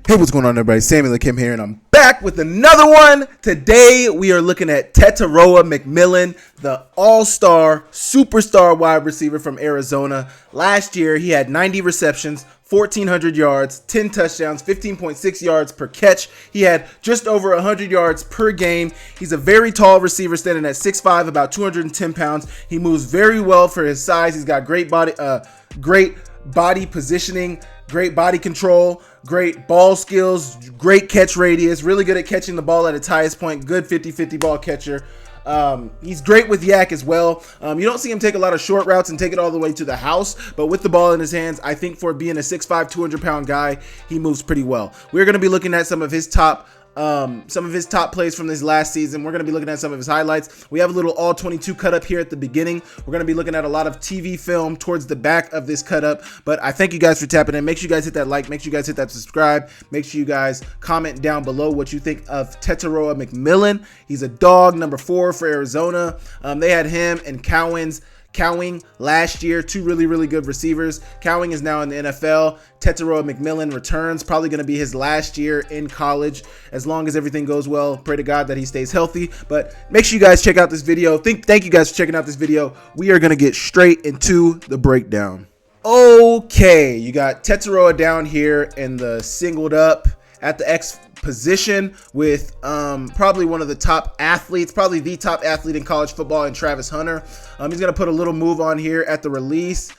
Hey, what's going on, everybody? Samuel Akem here, and I'm back with another one. Today, we are looking at Tetairoa Mcmillan, the all-star, superstar wide receiver from Arizona. Last year, he had 90 receptions, 1,400 yards, 10 touchdowns, 15.6 yards per catch. He had just over 100 yards per game. He's a very tall receiver, standing at 6'5", about 210 pounds. He moves very well for his size. He's got great body positioning, great body control, great ball skills, great catch radius, really good at catching the ball at its highest point, good 50-50 ball catcher. He's great with yak as well. You don't see him take a lot of short routes and take it all the way to the house, but with the ball in his hands, I think for being a 6'5", 200-pound guy, he moves pretty well. We're going to be looking at some of his top plays from this last season. We're going to be looking at some of his highlights. We have a little all 22 cut up here at the beginning. We're going to be looking at a lot of TV film towards the back of this cut up, but I thank you guys for tapping in. Make sure you guys hit that like, make sure you guys hit that subscribe, make sure you guys comment down below what you think of Tetairoa Mcmillan. He's a dog, number 4 for Arizona. They had him and Cowing last year, two really good receivers. Cowing is now in the NFL. Tetairoa Mcmillan returns, probably going to be his last year in college, as long as everything goes well. Pray to God that he stays healthy. But make sure you guys check out this video. Thank you guys for checking out this video. We are going to get straight into the breakdown. Okay, you got Tetairoa down here in the singled up at the X position with probably one of the top athletes, probably the top athlete in college football, in Travis Hunter. He's going to put a little move on here at the release.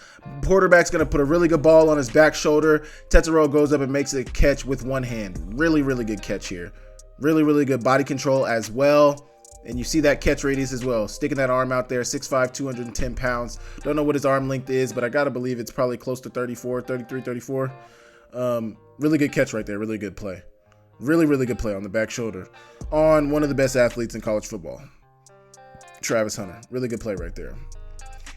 Quarterback's going to put a really good ball on his back shoulder. Tetairoa goes up and makes a catch with one hand. Really good catch here. Really good body control as well. And you see that catch radius as well. Sticking that arm out there, 6'5", 210 pounds. Don't know what his arm length is, but I got to believe it's probably close to 33, 34. Really good catch right there. Really good play. Really good play on the back shoulder on one of the best athletes in college football, Travis Hunter. Really good play right there.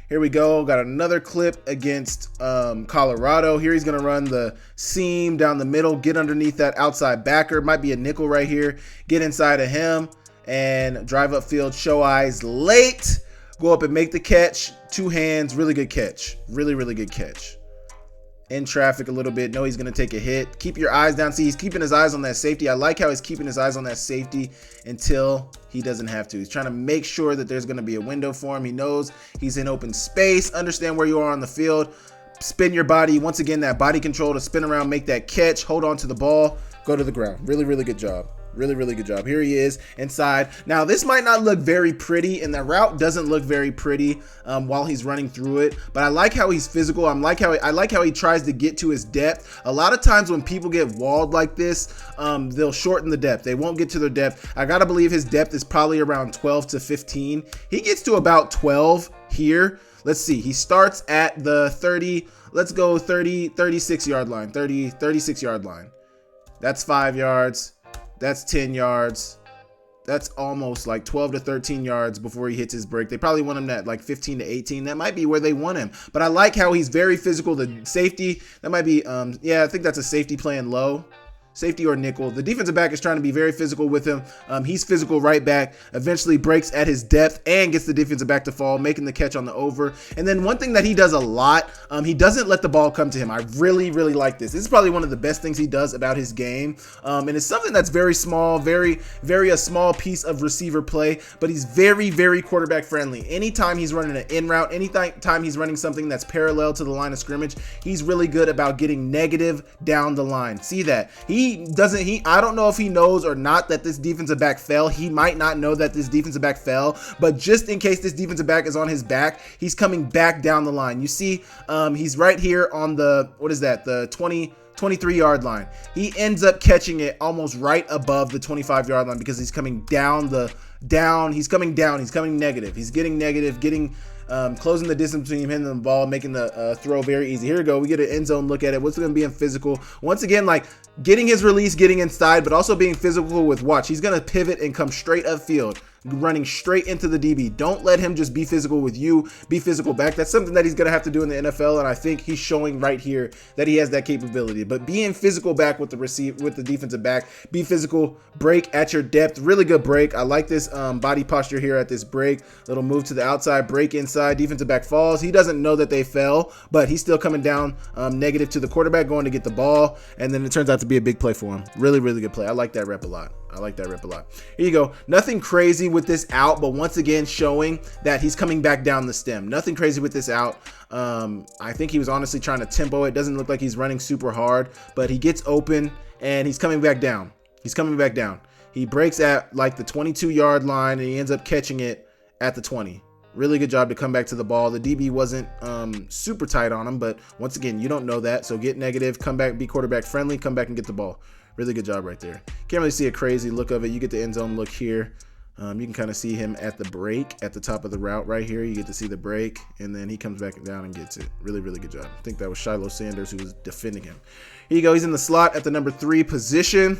Here we go. Got another clip against Colorado. Here he's going to run the seam down the middle, get underneath that outside backer. Might be a nickel right here. Get inside of him and drive upfield, show eyes late. Go up and make the catch. Two hands. Really good catch. Really good catch. In traffic a little bit. Know he's going to take a hit. Keep your eyes down. See, he's keeping his eyes on that safety. I like how he's keeping his eyes on that safety until he doesn't have to. He's trying to make sure that there's going to be a window for him. He knows he's in open space. Understand where you are on the field. Spin your body. Once again, that body control to spin around, make that catch, hold on to the ball, go to the ground. Really good job. Really good job. Here he is inside. Now, this might not look very pretty, and the route doesn't look very pretty while he's running through it, but I like how he's physical. I like how he tries to get to his depth. A lot of times when people get walled like this, they'll shorten the depth. They won't get to their depth. I gotta believe his depth is probably around 12 to 15. He gets to about 12 here. Let's see. He starts at the 30. Let's go 36 yard line. 36 yard line. That's 5 yards. That's 10 yards. That's almost like 12 to 13 yards before he hits his break. They probably want him at like 15 to 18. That might be where they want him. But I like how he's very physical. The safety, that might be, yeah, I think that's a safety playing low. Safety or nickel. The defensive back is trying to be very physical with him. He's physical right back, eventually breaks at his depth and gets the defensive back to fall, making the catch on the over. And then one thing that he does a lot, he doesn't let the ball come to him. I really like this. This is probably one of the best things he does about his game. And it's something that's very small, very a small piece of receiver play, but he's very quarterback friendly. Anytime he's running an in route, anytime he's running something that's parallel to the line of scrimmage, he's really good about getting negative down the line. See that? I don't know if he knows or not that this defensive back fell. He might not know that this defensive back fell, but just in case this defensive back is on his back, he's coming back down the line. You see, he's right here on the, what is that? The 23 yard line. He ends up catching it almost right above the 25 yard line because he's coming down he's coming negative. He's getting negative, closing the distance between him and the ball, making the throw very easy. Here we go. We get an end zone look at it. What's going to be in physical? Once again, like getting his release, getting inside, but also being physical with watch. He's going to pivot and come straight upfield. running straight into the DB. Don't let him just be physical with you, be physical back. That's something that he's going to have to do in the NFL, and I think he's showing right here that he has that capability. But being physical back with the defensive back, be physical, break at your depth, really good break. I like this body posture here at this break. Little move to the outside, break inside, defensive back falls. He doesn't know that they fell, but he's still coming down negative to the quarterback, going to get the ball, and then it turns out to be a big play for him. Really, really good play. I like that rep a lot. Here you go. Nothing crazy with this out, but once again showing that he's coming back down the stem. Nothing crazy with this out. I think he was honestly trying to tempo it. Doesn't look like he's running super hard, but he gets open and he's coming back down. He breaks at like the 22-yard line and he ends up catching it at the 20. Really good job to come back to the ball. The DB wasn't super tight on him, but once again, you don't know that. So get negative, come back, be quarterback friendly, come back and get the ball. Really good job right there. Can't really see a crazy look of it. You get the end zone look here. You can kind of see him at the break at the top of the route right here. You get to see the break, and then he comes back down and gets it. Really, really good job. I think that was Shiloh Sanders who was defending him. Here you go. He's in the slot at the number 3 position.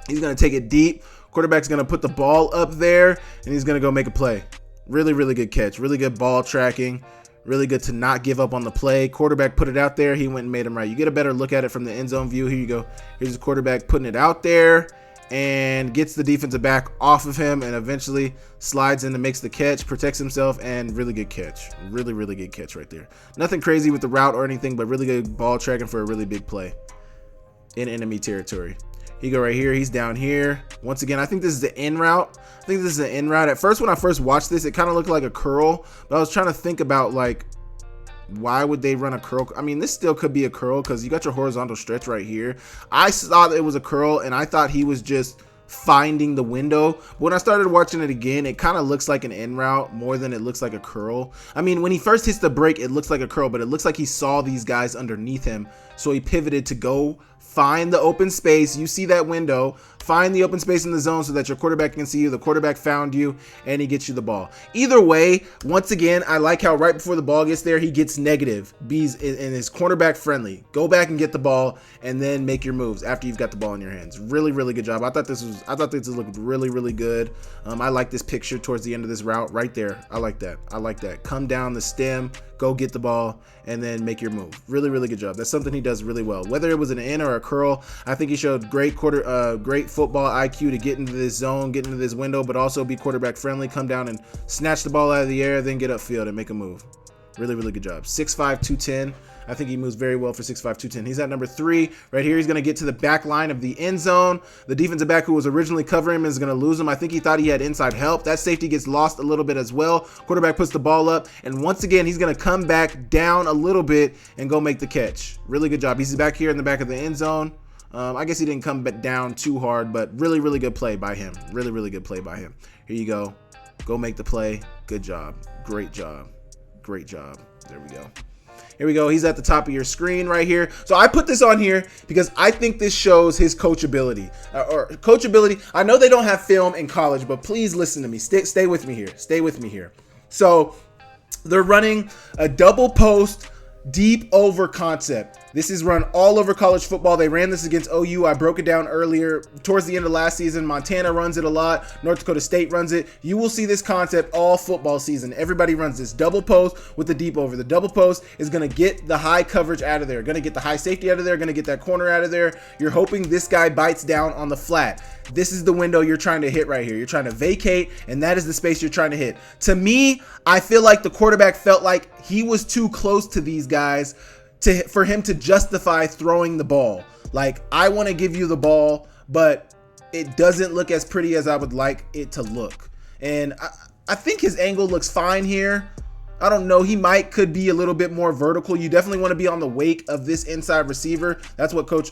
He's going to take it deep. Quarterback's going to put the ball up there, and he's going to go make a play. Really, really good catch. Really good ball tracking. Really good to not give up on the play. Quarterback put it out there. He went and made him right. You get a better look at it from the end zone view. Here you go. Here's the quarterback putting it out there and gets the defensive back off of him and eventually slides in and makes the catch, protects himself, and really good catch. Really, really good catch right there. Nothing crazy with the route or anything, but really good ball tracking for a really big play in enemy territory. You go right here. He's down here. Once again, I think this is the in route. At first, when I first watched this, it kind of looked like a curl, but I was trying to think about like, why would they run a curl? I mean, this still could be a curl because you got your horizontal stretch right here. I thought it was a curl, and I thought he was just finding the window. But when I started watching it again, it kind of looks like an in route more than it looks like a curl. I mean, when he first hits the break, it looks like a curl, but it looks like he saw these guys underneath him, so he pivoted to go find the open space. You see that window, find the open space in the zone so that your quarterback can see you. The quarterback found you and he gets you the ball. Either way, once again, I like how right before the ball gets there, he gets negative. B's and is cornerback friendly. Go back and get the ball and then make your moves after you've got the ball in your hands. Really, really good job. I thought this looked really, really good. I like this picture towards the end of this route right there. I like that. Come down the stem, go get the ball, and then make your move. Really, really good job. That's something he does really well. Whether it was an in or a curl, I think he showed great football IQ to get into this zone, get into this window, but also be quarterback friendly. Come down and snatch the ball out of the air, then get upfield and make a move. Really, really good job. 6'5", 210. I think he moves very well for 6'5", 210. He's at number 3. Right here, he's going to get to the back line of the end zone. The defensive back who was originally covering him is going to lose him. I think he thought he had inside help. That safety gets lost a little bit as well. Quarterback puts the ball up, and once again, he's going to come back down a little bit and go make the catch. Really good job. He's back here in the back of the end zone. I guess he didn't come down too hard, but really, really good play by him. Really, really good play by him. Here you go. Go make the play. Good job. Great job. Great job. There we go. Here we go. He's at the top of your screen right here. So I put this on here because I think this shows his coachability. I know they don't have film in college, but please listen to me. Stay with me here. Stay with me here. So they're running a double post deep over concept. This is run all over college football. They ran this against OU. I broke it down earlier. Towards the end of last season, Montana runs it a lot. North Dakota State runs it. You will see this concept all football season. Everybody runs this double post with the deep over. The double post is going to get the high coverage out of there, going to get the high safety out of there, going to get that corner out of there. You're hoping this guy bites down on the flat. This is the window you're trying to hit right here. You're trying to vacate, and that is the space you're trying to hit. To me, I feel like the quarterback felt like he was too close to these guys for him to justify throwing the ball. Like, I want to give you the ball, but it doesn't look as pretty as I would like it to look. And I think his angle looks fine here. I don't know. He could be a little bit more vertical. You definitely want to be on the wake of this inside receiver. That's what Coach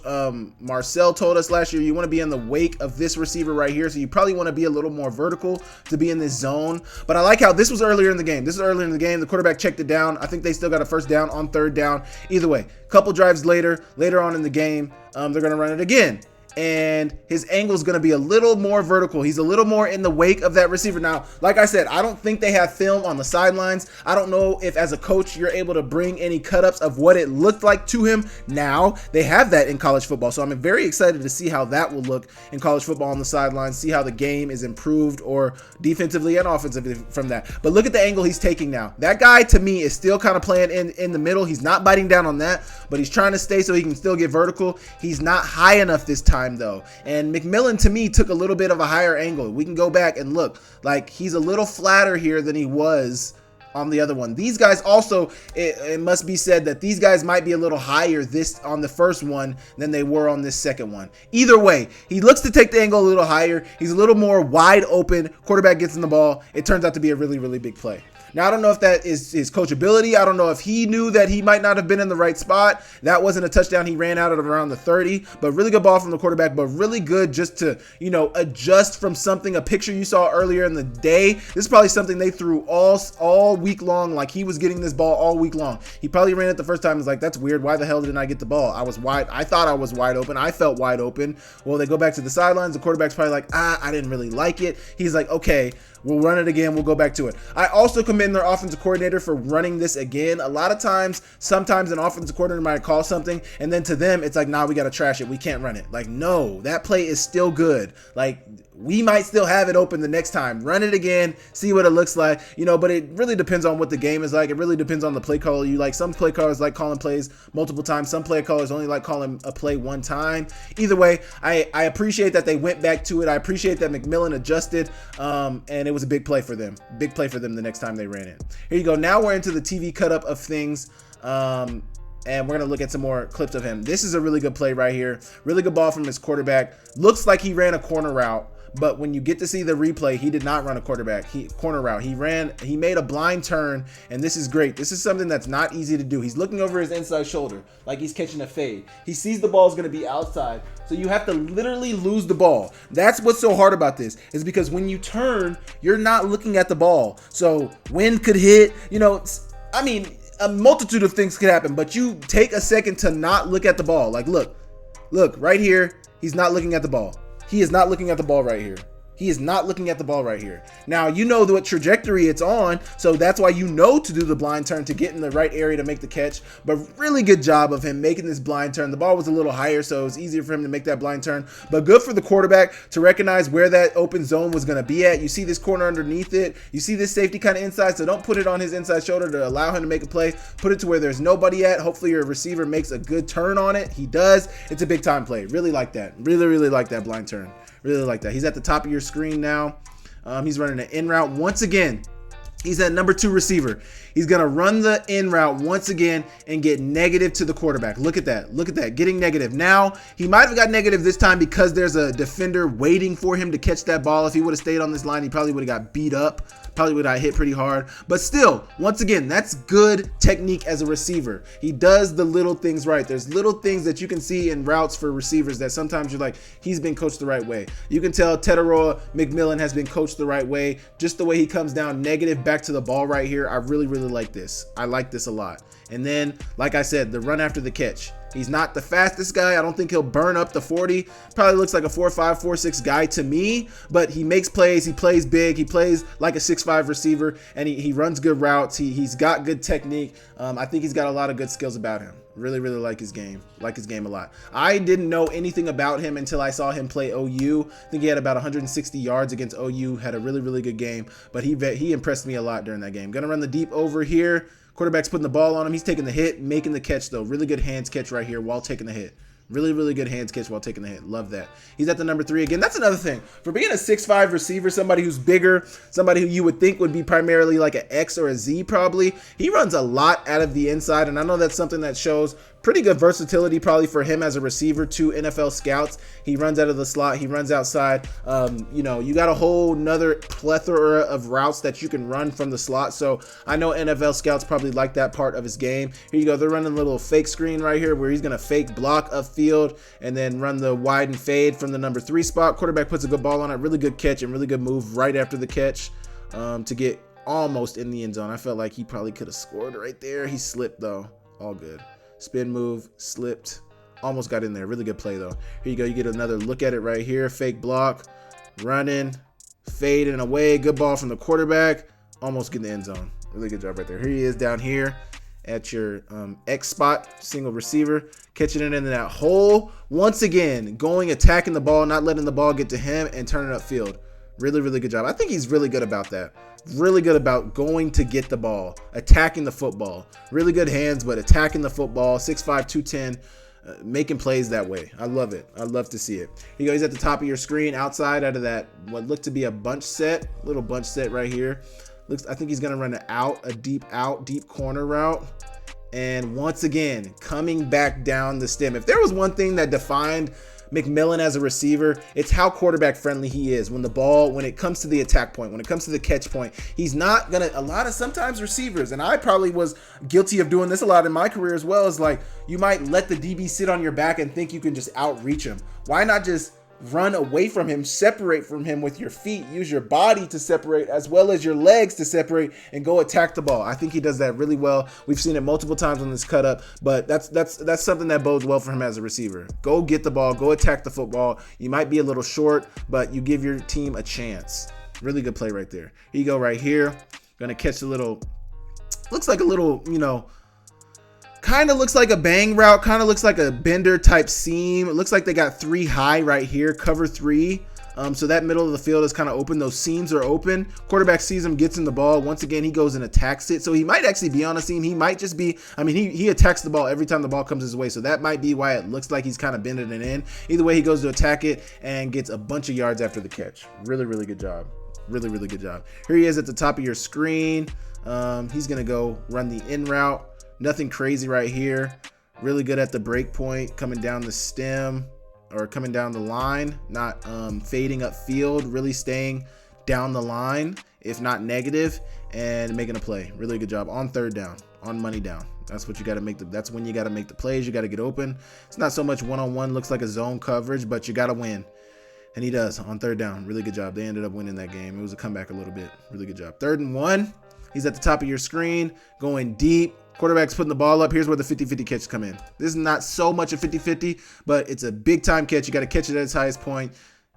Marcel told us last year. You want to be in the wake of this receiver right here. So you probably want to be a little more vertical to be in this zone. But I like how this was earlier in the game. The quarterback checked it down. I think they still got a first down on third down. Either way, couple drives later on in the game, they're going to run it again. and his angle is going to be a little more vertical. He's a little more in the wake of that receiver. Now, like I said, I don't think they have film on the sidelines. I don't know if as a coach you're able to bring any cut-ups of what it looked like to him. Now, they have that in college football, so I'm very excited to see how that will look in college football on the sidelines, see how the game is improved or defensively and offensively from that. But look at the angle he's taking now. That guy, to me, is still kind of playing in the middle. He's not biting down on that, but he's trying to stay so he can still get vertical. He's not high enough this time, though, and Mcmillan to me took a little bit of a higher angle. We can go back and look, like he's a little flatter here than he was on the other one. These guys also, it must be said that these guys might be a little higher this on the first one than they were on this second one. Either way, he looks to take the angle a little higher. He's a little more wide open. Quarterback gets in the ball. It turns out to be a really, really big play. Now, I don't know if that is his coachability. I don't know if he knew that he might not have been in the right spot. That wasn't a touchdown. He ran out at around the 30, but really good ball from the quarterback, but really good just to, adjust from something, a picture you saw earlier in the day. This is probably something they threw all week long. Like he was getting this ball all week long. He probably ran it the first time. He's like, that's weird. Why the hell didn't I get the ball? I thought I was wide open. I felt wide open. Well, they go back to the sidelines. The quarterback's probably like, I didn't really like it. He's like, okay, we'll run it again. We'll go back to it. I also commend their offensive coordinator for running this again. A lot of times, sometimes an offensive coordinator might call something, and then to them, it's like, nah, we got to trash it. We can't run it. Like, no, that play is still good. Like, we might still have it open the next time. Run it again, see what it looks like, but it really depends on what the game is like. It really depends on the play caller you like. Some play callers like calling plays multiple times. Some play callers only like calling a play one time. Either way, I appreciate that they went back to it. I appreciate that Mcmillan adjusted, and it was a big play for them. Big play for them the next time they ran it. Here you go. Now we're into the TV cut up of things. And we're going to look at some more clips of him. This is a really good play right here. Really good ball from his quarterback. Looks like he ran a corner route, but when you get to see the replay, he did not run a corner route. He made a blind turn, and this is great. This is something that's not easy to do. He's looking over his inside shoulder like he's catching a fade. He sees the ball is going to be outside, so you have to literally lose the ball. That's what's so hard about this, is because when you turn, you're not looking at the ball. So wind could hit, a multitude of things could happen, but you take a second to not look at the ball. Like, look right here. He's not looking at the ball. He is not looking at the ball right here. He is not looking at the ball right here. Now, you know what trajectory it's on, so that's why you know to do the blind turn to get in the right area to make the catch. But really good job of him making this blind turn. The ball was a little higher, so it was easier for him to make that blind turn. But good for the quarterback to recognize where that open zone was going to be at. You see this corner underneath it. You see this safety kind of inside, so don't put it on his inside shoulder to allow him to make a play. Put it to where there's nobody at. Hopefully your receiver makes a good turn on it. He does. It's a big time play. Really like that. Really, really like that blind turn. Really like that. He's at the top of your screen now. He's running an in route once again. He's at number 2 receiver. He's going to run the in route once again and get negative to the quarterback. Look at that. Look at that. Getting negative. Now, he might have got negative this time because there's a defender waiting for him to catch that ball. If he would have stayed on this line, he probably would have got beat up. Probably would have hit pretty hard. But still, once again, that's good technique as a receiver. He does the little things right. There's little things that you can see in routes for receivers that sometimes you're like, he's been coached the right way. You can tell Tetairoa Mcmillan has been coached the right way. Just the way he comes down negative back to the ball right here. I really, really like this. I like this a lot. And then, like I said, the run after the catch. He's not the fastest guy. I don't think he'll burn up the 40. Probably looks like a 4.5, 4.6 guy to me, but he makes plays. He plays big. He plays like a 6'5 receiver, and he runs good routes. He's got good technique. I think he's got a lot of good skills about him. Really, really like his game. Like his game a lot. I didn't know anything about him until I saw him play OU. I think he had about 160 yards against OU. Had a really, really good game, but he impressed me a lot during that game. Gonna run the deep over here. Quarterback's putting the ball on him. He's taking the hit, making the catch, though. Really good hands catch right here while taking the hit. Really, really good hands catch while taking the hit. Love that. He's at the number 3 again. That's another thing. For being a 6'5 receiver, somebody who's bigger, somebody who you would think would be primarily like an X or a Z probably, he runs a lot out of the inside, and I know that's something that shows pretty good versatility probably for him as a receiver to NFL scouts. He runs out of the slot. He runs outside. You got a whole nother plethora of routes that you can run from the slot. So I know NFL scouts probably like that part of his game. Here you go. They're running a little fake screen right here where he's going to fake block upfield and then run the wide and fade from the number 3 spot. Quarterback puts a good ball on it. Really good catch and really good move right after the catch to get almost in the end zone. I felt like he probably could have scored right there. He slipped though. All good. Spin move, slipped, Almost got in there. Really good play, though. Here you go. You get another look at it right here. Fake block. Running. Fading away. Good ball from the quarterback. Almost getting the end zone. Really good job right there. Here he is down here at your X spot, single receiver, catching it into that hole. Once again, attacking the ball, not letting the ball get to him, and turning upfield. Really, really good job. I think he's really good about that. Really good about going to get the ball, attacking the football. Really good hands, but attacking the football. 6'5", 210, making plays that way. I love it. I love to see it. Here you go. He's at the top of your screen, outside out of that what looked to be a bunch set, little bunch set right here. I think he's going to run a deep corner route. And once again, coming back down the stem. If there was one thing that defined Mcmillan as a receiver, it's how quarterback friendly he is. When it comes to the attack point, when it comes to the catch point, he's not going to, sometimes receivers, and I probably was guilty of doing this a lot in my career as well, is like, you might let the DB sit on your back and think you can just outreach him. Why not just run away from him, separate from him with your feet, use your body to separate as well as your legs to separate, and go attack the ball? I think he does that really well. We've seen it multiple times on this cut up, but that's something that bodes well for him as a receiver. Go get the ball, go attack the football. You might be a little short, but you give your team a chance. Really good play right there. Here you go right here. Gonna catch looks like a little, kind of looks like a bang route, kind of looks like a bender type seam. It looks like they got 3 high right here, cover 3. So that middle of the field is kind of open. Those seams are open. Quarterback sees him, gets in the ball. Once again, he goes and attacks it. So he might actually be on a seam. He might just be, he attacks the ball every time the ball comes his way. So that might be why it looks like he's kind of bending it in. Either way, he goes to attack it and gets a bunch of yards after the catch. Really, really good job. Really, really good job. Here he is at the top of your screen. He's going to go run the in route. Nothing crazy right here. Really good at the break point, coming down the stem or coming down the line, not fading upfield, really staying down the line, if not negative, and making a play. Really good job on third down, on money down. That's what you got to make. That's when you got to make the plays. You got to get open. It's not so much one-on-one, looks like a zone coverage, but you got to win. And he does on third down. Really good job. They ended up winning that game. It was a comeback a little bit. Really good job. 3rd and 1. He's at the top of your screen, going deep. Quarterback's putting the ball up. Here's where the 50-50 catches come in. This is not so much a 50-50, but it's a big-time catch. You got to catch it at its highest point.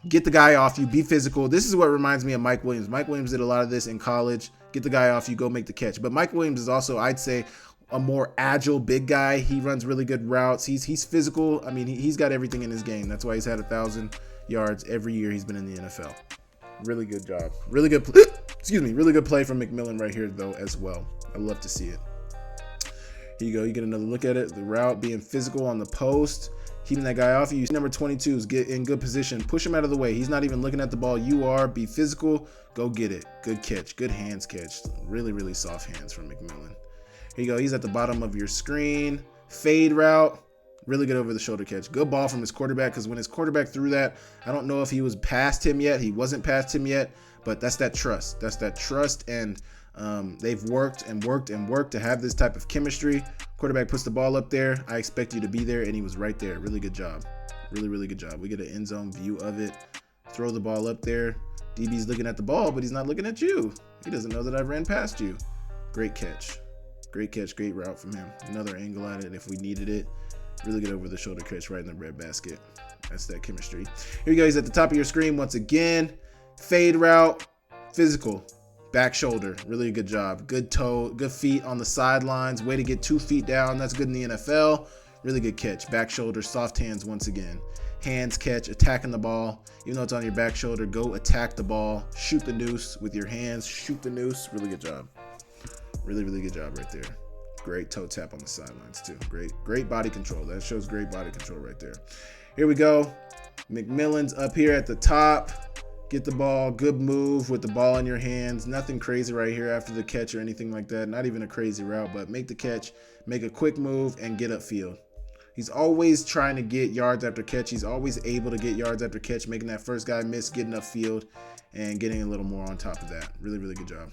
Get the guy off you. Be physical. This is what reminds me of Mike Williams. Mike Williams did a lot of this in college. Get the guy off you. Go make the catch. But Mike Williams is also, I'd say, a more agile big guy. He runs really good routes. He's physical. He's got everything in his game. That's why he's had 1,000 yards every year he's been in the NFL. Really good job. Really good really good play from Mcmillan right here, though, as well. I love to see it. Here you go. You get another look at it. The route, being physical on the post, keeping that guy off you. Number 22s, get in good position. Push him out of the way. He's not even looking at the ball. You are. Be physical. Go get it. Good catch. Good hands catch. Really, really soft hands from Mcmillan. Here you go. He's at the bottom of your screen. Fade route. Really good over the shoulder catch. Good ball from his quarterback, because when his quarterback threw that, I don't know if he was past him yet. He wasn't past him yet, but that's that trust. That's that trust, and they've worked to have this type of chemistry. Quarterback puts the ball up there. I expect you to be there, and he was right there. Really good job. Really, really good job. We get an end zone view of it. Throw the ball up there. DB's looking at the ball, but he's not looking at you. He doesn't know that I ran past you. Great catch. Great catch. Great route from him. Another angle at it if we needed it. Really good over the shoulder catch right in the red basket. That's that chemistry. Here you go. He's at the top of your screen once again. Fade route. Physical. Back shoulder. Really good job. Good toe. Good feet on the sidelines. Way to get 2 feet down. That's good in the NFL. Really good catch. Back shoulder. Soft hands once again. Hands catch. Attacking the ball. Even though it's on your back shoulder, go attack the ball. Shoot the noose with your hands. Shoot the noose. Really good job. Really, really good job right there. Great toe tap on the sidelines too. Great body control. That shows great body control right there. Here we go. Mcmillan's up here at the top. Get the ball. Good move with the ball in your hands. Nothing crazy right here after the catch or anything like that. Not even a crazy route, but make the catch, make a quick move, and get upfield. He's always trying to get yards after catch. He's always able to get yards after catch, making that first guy miss, getting upfield, and getting a little more on top of that. Really, really good job.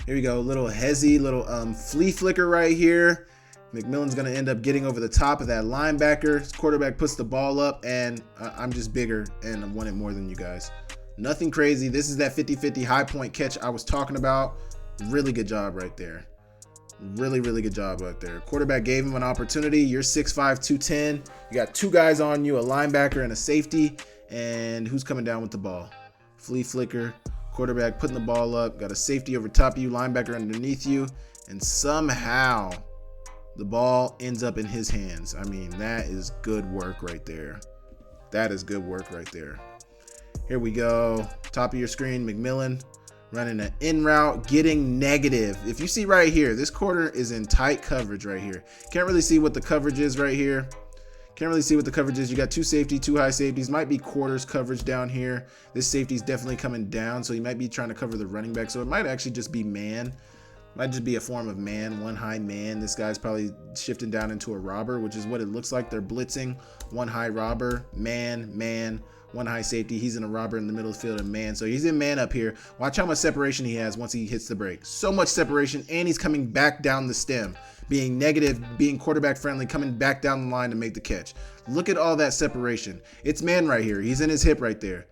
Here we go, little hezzy, little flea flicker right here. Mcmillan's going to end up getting over the top of that linebacker. His quarterback puts the ball up, and I'm just bigger, and I want it more than you guys. Nothing crazy. This is that 50-50 high point catch I was talking about. Really good job right there. Really, really good job out there. Quarterback gave him an opportunity. You're 6'5", 210. You got 2 guys on you, a linebacker and a safety. And who's coming down with the ball? Flea flicker. Quarterback putting the ball up. Got a safety over top of you, linebacker underneath you. And somehow the ball ends up in his hands. I mean, that is good work right there. That is good work right there. Here we go. Top of your screen, Mcmillan running an in route, getting negative. If you see right here, this corner is in tight coverage right here. Can't really see what the coverage is right here. Can't really see what the coverage is. You got 2 safety, 2 high safeties. Might be quarters coverage down here. This safety is definitely coming down, so he might be trying to cover the running back. So it might actually just be man. Might just be a form of man, 1 high man. This guy's probably shifting down into a robber, which is what it looks like. They're blitzing 1 high robber, man, 1 high safety. He's in a robber in the middle of the field and man. So he's in man up here. Watch how much separation he has once he hits the break. So much separation, and he's coming back down the stem. Being negative, being quarterback friendly, coming back down the line to make the catch. Look at all that separation. It's man right here. He's in his hip right there.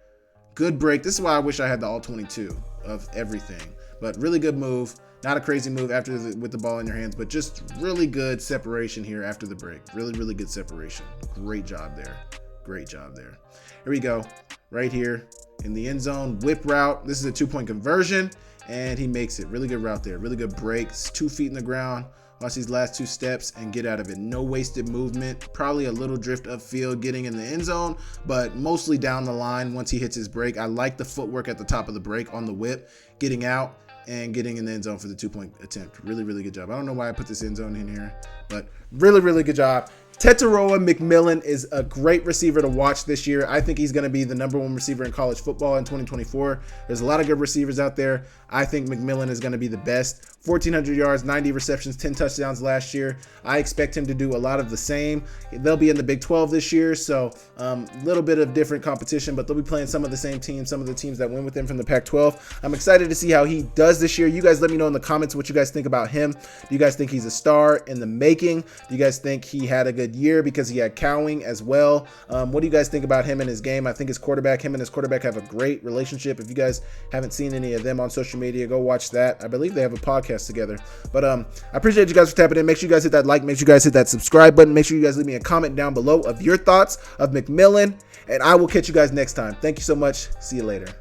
Good break. This is why I wish I had the all 22 of everything. But really good move. Not a crazy move with the ball in your hands, but just really good separation here after the break. Really, really good separation. Great job there. Great job there. Here we go. Right here in the end zone. Whip route. This is a 2-point conversion, and he makes it. Really good route there. Really good breaks. 2 feet in the ground. Watch these last 2 steps and get out of it. No wasted movement. Probably a little drift upfield getting in the end zone, but mostly down the line once he hits his break. I like the footwork at the top of the break on the whip, getting out and getting in the end zone for the 2-point attempt. Really, really good job. I don't know why I put this end zone in here, but really, really good job. Tetairoa Mcmillan is a great receiver to watch this year. I think he's going to be the #1 receiver in college football in 2024. There's a lot of good receivers out there. I think Mcmillan is going to be the best. 1,400 yards, 90 receptions, 10 touchdowns last year. I expect him to do a lot of the same. They'll be in the Big 12 this year, so a little bit of different competition, but they'll be playing some of the same teams, some of the teams that win with him from the Pac-12. I'm excited to see how he does this year. You guys let me know in the comments what you guys think about him. Do you guys think he's a star in the making? Do you guys think he had a good year because he had Cowing as well? What do you guys think about him and his game? I think him and his quarterback have a great relationship. If you guys haven't seen any of them on social media, go watch that. I believe they have a podcast together. But I appreciate you guys for tapping in. Make sure you guys hit that like. Make sure you guys hit that subscribe button. Make sure you guys leave me a comment down below of your thoughts of Mcmillan. And I will catch you guys next time. Thank you so much. See you later.